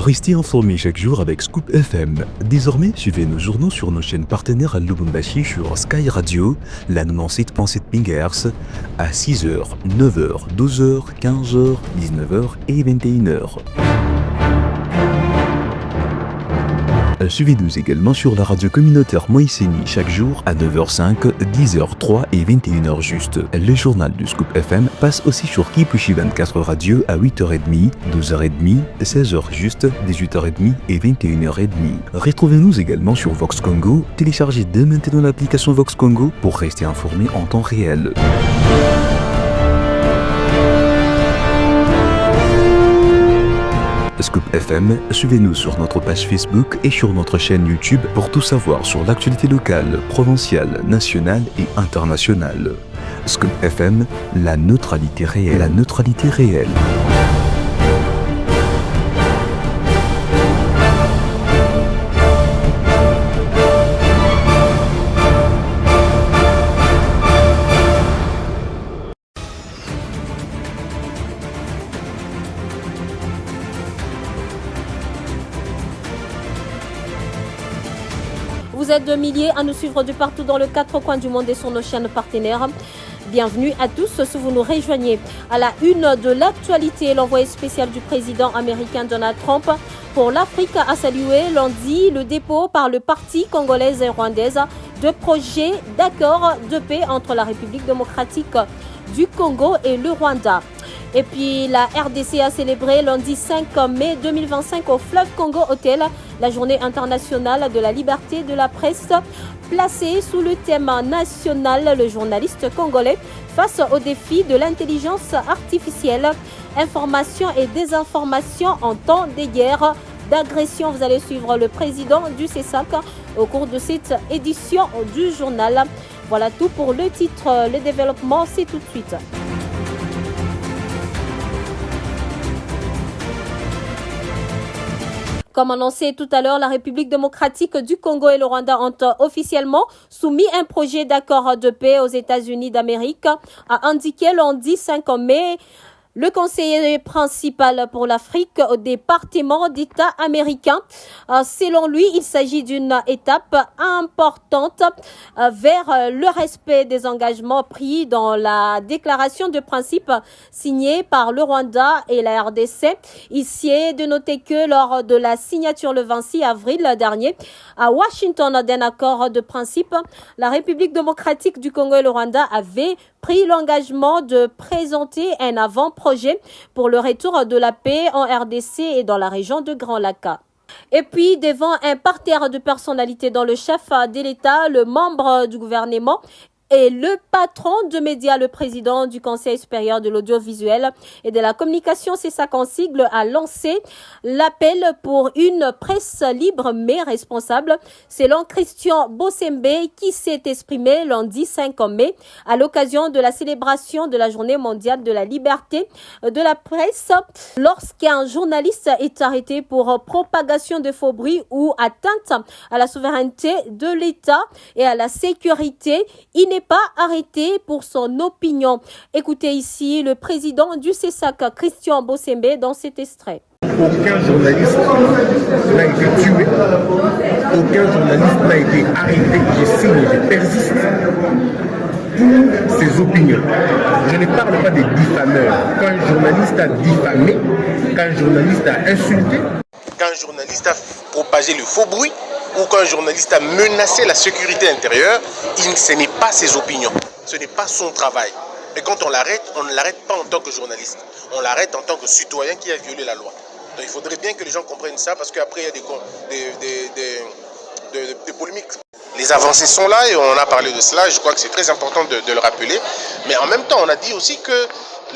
Restez informés chaque jour avec Scoop FM. Désormais, suivez nos journaux sur nos chaînes partenaires à Lubumbashi sur Sky Radio, la 97.7 MHz, à 6h, 9h, 12h, 15h, 19h et 21h. Suivez-nous également sur la radio communautaire Moïseni chaque jour à 9h05, 10h03 et 21h juste. Le journal du Scoop FM passe aussi sur Kipushi 24 Radio à 8h30, 12h30, 16h juste, 18h30 et 21h30. Retrouvez-nous également sur Vox Congo. Téléchargez dès maintenant l'application Vox Congo pour rester informé en temps réel. Scoop FM, suivez-nous sur notre page Facebook et sur notre chaîne YouTube pour tout savoir sur l'actualité locale, provinciale, nationale et internationale. Scoop FM, la neutralité réelle. La neutralité réelle. Vous êtes de milliers à nous suivre de partout dans les 4 coins du monde et sur nos chaînes partenaires. Bienvenue à tous si vous nous rejoignez. À la une de l'actualité, l'envoyé spécial du président américain Donald Trump pour l'Afrique a salué lundi le dépôt par le parti congolaise et rwandaise de projets d'accord de paix entre la République démocratique du Congo et le Rwanda. Et puis la RDC a célébré lundi 5 mai 2025 au Fleuve Congo Hotel la journée internationale de la liberté de la presse, placée sous le thème national le journaliste congolais face au défi de l'intelligence artificielle, information et désinformation en temps de guerre d'agression. Vous allez suivre le président du CESAC au cours de cette édition du journal. Voilà tout pour le titre. Le développement, c'est tout de suite. Comme annoncé tout à l'heure, la République démocratique du Congo et le Rwanda ont officiellement soumis un projet d'accord de paix aux États-Unis d'Amérique, a indiqué lundi 5 mai le conseiller principal pour l'Afrique au département d'État américain. Selon lui, il s'agit d'une étape importante vers le respect des engagements pris dans la déclaration de principe signée par le Rwanda et la RDC. Ici est de noter que lors de la signature le 26 avril dernier à Washington d'un accord de principe, la République démocratique du Congo et le Rwanda avaient pris l'engagement de présenter un avant-projet pour le retour de la paix en RDC et dans la région de Grand Lac. Et puis, devant un parterre de personnalités dont le chef de l'État, le membre du gouvernement et le patron de médias, le président du Conseil supérieur de l'audiovisuel et de la communication, c'est ça qu'en sigle, a lancé l'appel pour une presse libre mais responsable. Selon Christian Bossembe, qui s'est exprimé lundi 5 mai à l'occasion de la célébration de la Journée mondiale de la liberté de la presse, lorsqu'un journaliste est arrêté pour propagation de faux bruits ou atteinte à la souveraineté de l'État et à la sécurité, il n'est pas arrêté pour son opinion. Écoutez ici le président du CESAC, Christian Bossembe, dans cet extrait. Aucun journaliste n'a été tué, aucun journaliste n'a été arrêté, je signe, je persiste pour ses opinions. Je ne parle pas des diffameurs. Quand un journaliste a diffamé, quand un journaliste a insulté, quand un journaliste a propagé le faux bruit, ou quand un journaliste a menacé la sécurité intérieure, ce n'est pas ses opinions, ce n'est pas son travail. Mais quand on ne l'arrête pas en tant que journaliste, on l'arrête en tant que citoyen qui a violé la loi. Donc il faudrait bien que les gens comprennent ça, parce qu'après il y a des polémiques. Les avancées sont là et on a parlé de cela, je crois que c'est très important de le rappeler. Mais en même temps, on a dit aussi que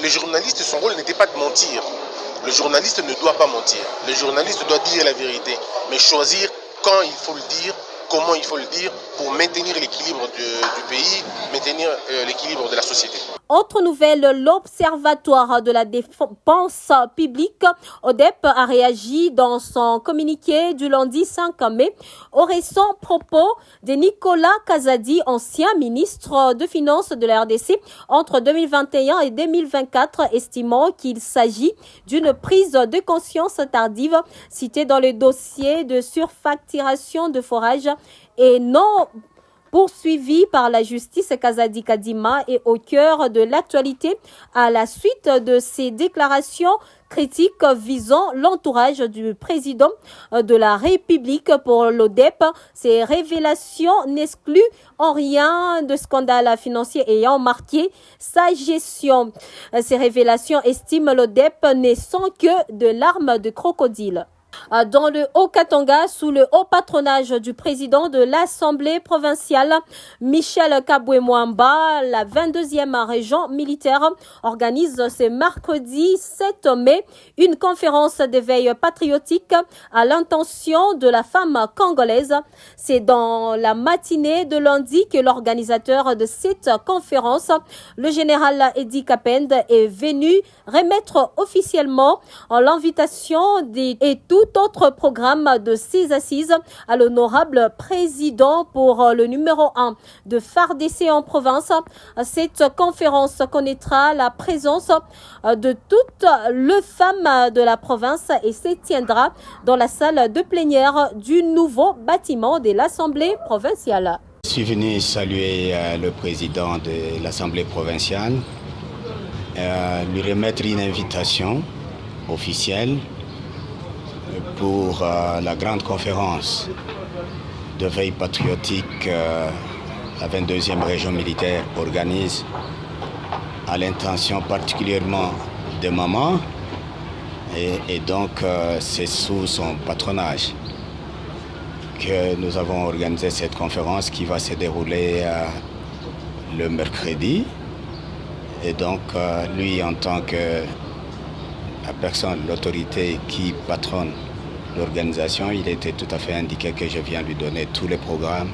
le journaliste, son rôle n'était pas de mentir. Le journaliste ne doit pas mentir. Le journaliste doit dire la vérité, mais choisir quand il faut le dire, comment il faut le dire, pour maintenir l'équilibre du pays, maintenir l'équilibre de la société. Autre nouvelle, l'Observatoire de la dépense publique, ODEP, a réagi dans son communiqué du lundi 5 mai au récent propos de Nicolas Kazadi, ancien ministre de Finances de la RDC entre 2021 et 2024, estimant qu'il s'agit d'une prise de conscience tardive citée dans le dossier de surfacturation de forage et non poursuivi par la justice. Kazadi Kadima est au cœur de l'actualité à la suite de ses déclarations critiques visant l'entourage du président de la République pour l'ODEP. Ces révélations n'excluent en rien de scandale financier ayant marqué sa gestion. Ces révélations, estime l'ODEP, ne sont que de larmes de crocodile. Dans le Haut-Katanga, sous le haut patronage du président de l'Assemblée provinciale, Michel Kabwe-Mwamba, la 22e région militaire organise ce mercredi 7 mai une conférence d'éveil patriotique à l'intention de la femme congolaise. C'est dans la matinée de lundi que l'organisateur de cette conférence, le général Edi Kapend, est venu remettre officiellement l'invitation et tout autre programme de ces assises à l'honorable président pour le numéro 1 de FARDC en province. Cette conférence connaîtra la présence de toutes les femmes de la province et se tiendra dans la salle de plénière du nouveau bâtiment de l'Assemblée provinciale. Je suis venu saluer le président de l'Assemblée provinciale, lui remettre une invitation officielle pour la grande conférence de veille patriotique la 22e région militaire organise à l'intention particulièrement de maman et donc c'est sous son patronage que nous avons organisé cette conférence qui va se dérouler le mercredi. Et donc lui, en tant que la personne, l'autorité qui patronne l'organisation, il était tout à fait indiqué que je viens lui donner tous les programmes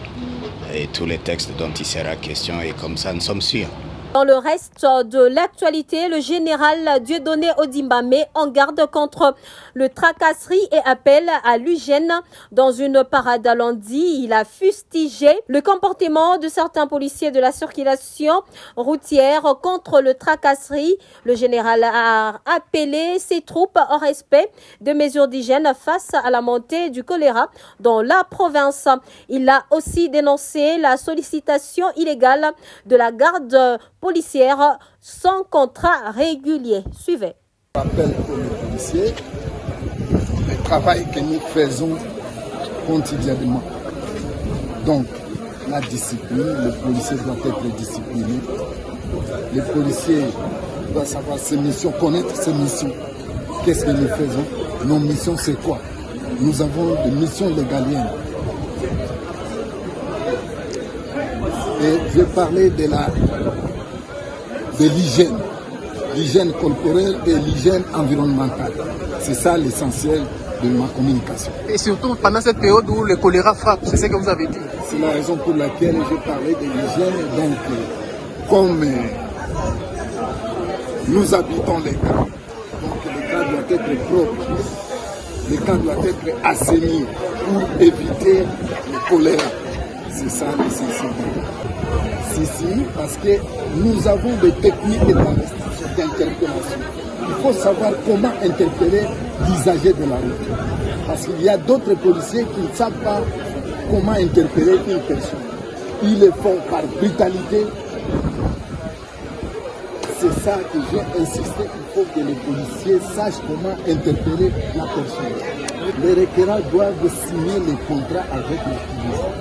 et tous les textes dont il sera question, et comme ça nous sommes sûrs. Dans le reste de l'actualité, le général Dieudonné Odimba met en garde contre le tracasserie et appelle à l'hygiène. Dans une parade à lundi, il a fustigé le comportement de certains policiers de la circulation routière contre le tracasserie. Le général a appelé ses troupes au respect de mesures d'hygiène face à la montée du choléra dans la province. Il a aussi dénoncé la sollicitation illégale de la garde policière sans contrat régulier. Suivez. Je rappelle pour les policiers le travail que nous faisons quotidiennement. Donc, la discipline, le policier doit être discipliné. Les policiers doivent savoir ses missions, connaître ses missions. Qu'est-ce que nous faisons? Nos missions, c'est quoi? Nous avons des missions légaliennes. Et je vais parler de l'hygiène corporelle et l'hygiène environnementale. C'est ça l'essentiel de ma communication. Et surtout pendant cette période où le choléra frappe, c'est ce que vous avez dit. C'est la raison pour laquelle j'ai parlé de l'hygiène. Donc, comme nous habitons les camps, donc le camp doit être propre, le camp doit être assaini pour éviter le choléra. C'est ça l'essentiel. Ici, parce que nous avons des techniques d'interpellation. Il faut savoir comment interpeller l'usager de la route. Parce qu'il y a d'autres policiers qui ne savent pas comment interpeller une personne. Ils le font par brutalité. C'est ça que j'ai insisté. Il faut que les policiers sachent comment interpeller la personne. Les requérants doivent signer les contrats avec les policiers.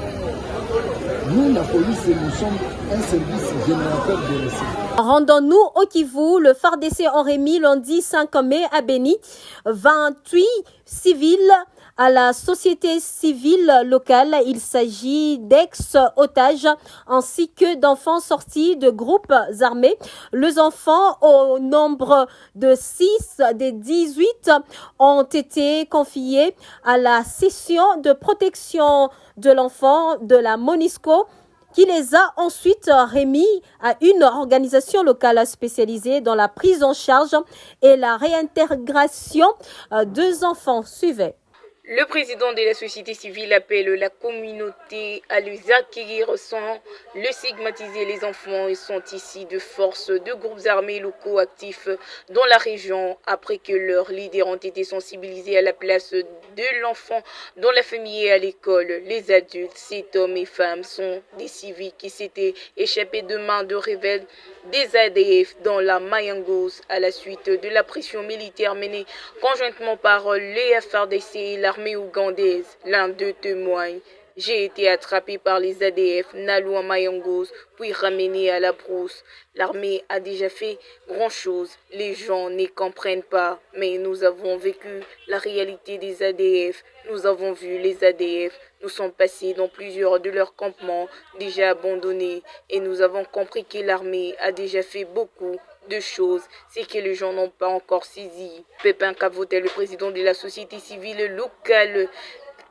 Nous, la police, nous sommes un service générateur de recettes. Rendons-nous au Kivu. Le FARDC en remis lundi 5 mai à Béni. 28 civils à la société civile locale. Il s'agit d'ex-otages ainsi que d'enfants sortis de groupes armés. Les enfants, au nombre de 6 des 18, ont été confiés à la session de protection de l'enfant de la MONUSCO, qui les a ensuite remis à une organisation locale spécialisée dans la prise en charge et la réintégration des enfants. Suivez. Le président de la société civile appelle la communauté à les accueillir sans le stigmatiser. Les enfants sont ici de force de groupes armés locaux actifs dans la région après que leurs leaders ont été sensibilisés à la place de l'enfant dans la famille et à l'école. Les adultes, cet hommes et femmes, sont des civils qui s'étaient échappés de main de rebelles des ADF dans la Mayangos à la suite de la pression militaire menée conjointement par les FARDC et l'armée ougandaise. L'un d'eux témoigne: j'ai été attrapé par les ADF Nalu en Mayangos, puis ramené à la brousse. L'armée a déjà fait grand-chose. Les gens ne comprennent pas, mais nous avons vécu la réalité des ADF. Nous avons vu les ADF. Nous sommes passés dans plusieurs de leurs campements déjà abandonnés et nous avons compris que l'armée a déjà fait beaucoup de choses, c'est que les gens n'ont pas encore saisi. Pépin Kavotel, le président de la société civile locale,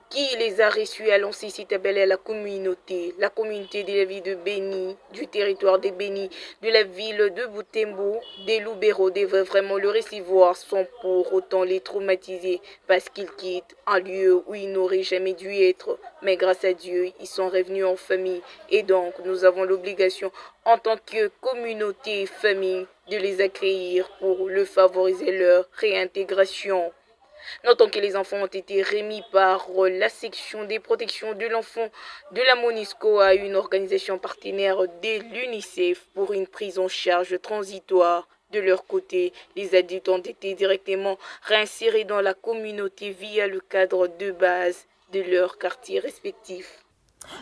qui les a reçus, a lancé cet appel à la communauté de la ville de Beni, du territoire de Beni, de la ville de Butembo, des Lubero devraient vraiment le recevoir sans pour autant les traumatiser parce qu'ils quittent un lieu où ils n'auraient jamais dû être. Mais grâce à Dieu, ils sont revenus en famille et donc nous avons l'obligation en tant que communauté et famille de les accueillir pour le favoriser leur réintégration. Notons que les enfants ont été remis par la section des protections de l'enfant de la MONUSCO à une organisation partenaire de l'UNICEF pour une prise en charge transitoire. De leur côté, les adultes ont été directement réinsérés dans la communauté via le cadre de base de leur quartier respectif.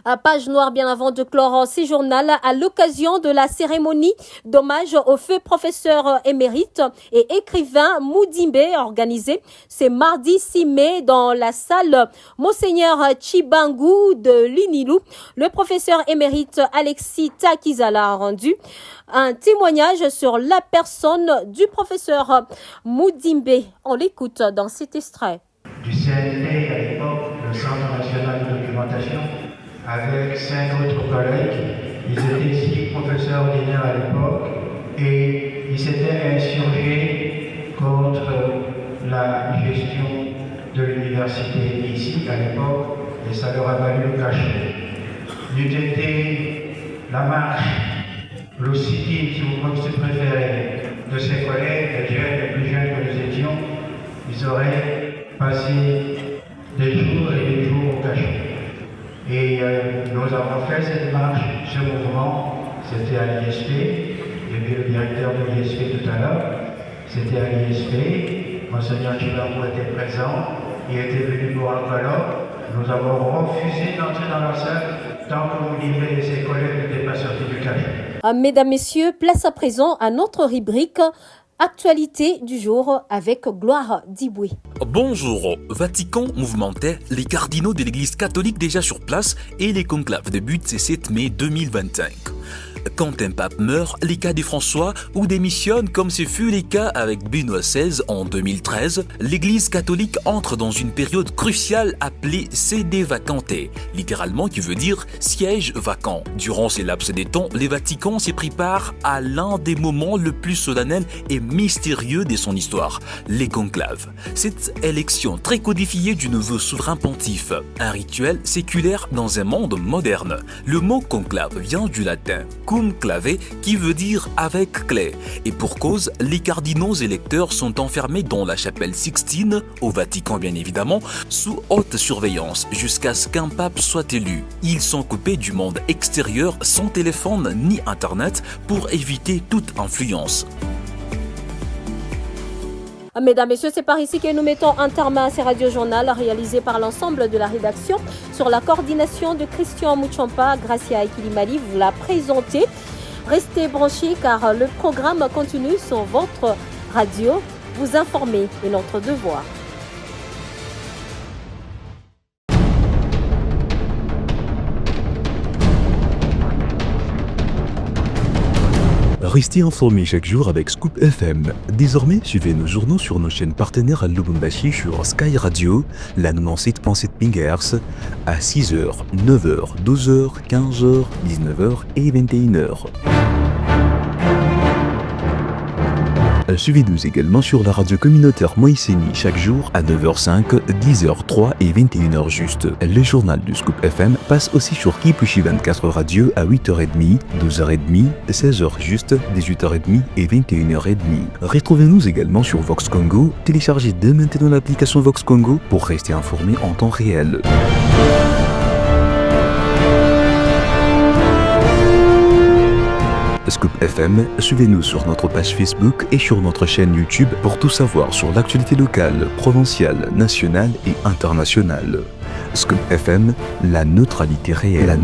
À page noire bien avant de clore ces journal à l'occasion de la cérémonie d'hommage au feu professeur émérite et écrivain Moudimbe organisée ce mardi 6 mai dans la salle Monseigneur Chibangu de l'Unilu. Le professeur émérite Alexis Takizala a rendu un témoignage sur la personne du professeur Moudimbe. On l'écoute dans cet extrait. Du CNP à l'époque, le Centre national de documentation, avec 5 autres collègues. Ils étaient ici professeurs ordinaires à l'époque et ils s'étaient insurgés contre la gestion de l'université ici à l'époque et ça leur a valu le cachet. N'eût été la marche, le sit-in, si vous préférez, de ses collègues, les plus jeunes que nous étions, ils auraient passé des jours et des jours au cachet. Et nous avons fait cette marche, ce mouvement, c'était à l'ISP, il y avait le directeur de l'ISP tout à l'heure, c'était à l'ISP, Monseigneur Chibangu était présent, il était venu pour un colloque, nous avons refusé d'entrer dans la salle tant que Moudimbe et ses collègues n'étaient pas sortis du cachet. Mesdames, Messieurs, place à présent à notre rubrique Actualité du jour avec Gloire Diboué. Bonjour, Vatican mouvementé, les cardinaux de l'Église catholique déjà sur place et les conclaves débutent ce 7 mai 2025. Quand un pape meurt, les cas de François ou démissionne comme ce fut le cas avec Benoît XVI en 2013, l'Église catholique entre dans une période cruciale appelée sede vacante, littéralement qui veut dire siège vacant. Durant ces laps de temps, le Vatican s'y prépare à l'un des moments le plus solennels et mystérieux de son histoire, les conclaves. Cette élection très codifiée du nouveau souverain pontife, un rituel séculaire dans un monde moderne. Le mot conclave vient du latin cum clave qui veut dire avec clé. Et pour cause, les cardinaux électeurs sont enfermés dans la chapelle Sixtine, au Vatican bien évidemment, sous haute surveillance jusqu'à ce qu'un pape soit élu. Ils sont coupés du monde extérieur sans téléphone ni internet pour éviter toute influence. Mesdames, Messieurs, c'est par ici que nous mettons un terme à ces radiojournal réalisés par l'ensemble de la rédaction sur la coordination de Christian Mouchampa. Gracia Ekilimali vous l'a présenté. Restez branchés car le programme continue sur votre radio. Vous informer est notre devoir. Restez informés chaque jour avec Scoop FM. Désormais, suivez nos journaux sur nos chaînes partenaires à Lubumbashi sur Sky Radio, la 97.7 MHz, à 6h, 9h, 12h, 15h, 19h et 21h. Suivez-nous également sur la radio communautaire Moïseni chaque jour à 9h05, 10h03 et 21h juste. Le journal du Scoop FM passe aussi sur Kipushi 24 Radio à 8h30, 12h30, 16h juste, 18h30 et 21h30. Retrouvez-nous également sur Vox Congo. Téléchargez dès maintenant l'application Vox Congo pour rester informé en temps réel. Scoop FM, suivez-nous sur notre page Facebook et sur notre chaîne YouTube pour tout savoir sur l'actualité locale, provinciale, nationale et internationale. Scoop FM, la neutralité réelle.